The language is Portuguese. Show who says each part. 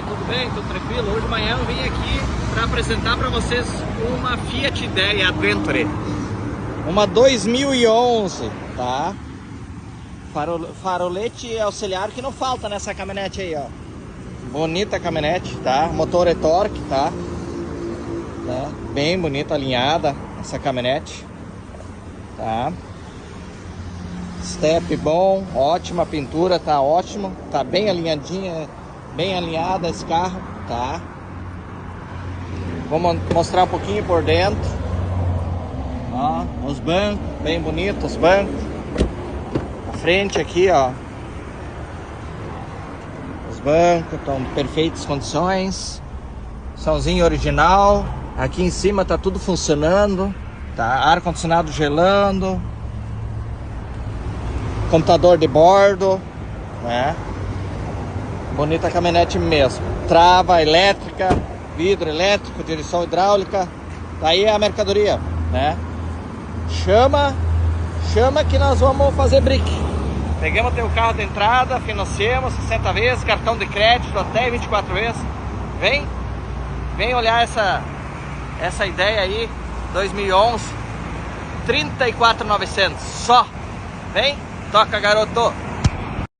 Speaker 1: galera, tudo bem? Tudo tranquilo? Hoje de manhã eu vim aqui para apresentar para vocês uma Fiat Idea Adventure, uma 2011, tá? Farolete auxiliar que não falta nessa caminhonete aí, ó. Bonita caminhonete, tá? Motor e-torque, tá? Bem bonita, alinhada essa caminhonete, tá? Step bom, ótima pintura, tá ótimo, tá bem alinhadinha, bem alinhada esse carro, tá? Vou mostrar um pouquinho por dentro. Ó, os bancos, bem bonitos os bancos. A frente aqui, ó. Os bancos estão em perfeitas condições. Somzinho original. Aqui em cima tá tudo funcionando, tá? Ar-condicionado gelando. Computador de bordo, né? Bonita caminhonete mesmo. Trava elétrica, vidro elétrico, direção hidráulica. Daí é a mercadoria, né? Chama que nós vamos fazer brique. Pegamos teu carro de entrada, financiamos 60 vezes, cartão de crédito até 24 vezes. Vem olhar essa ideia aí, 2011, 34.900 só. Vem, toca, garoto.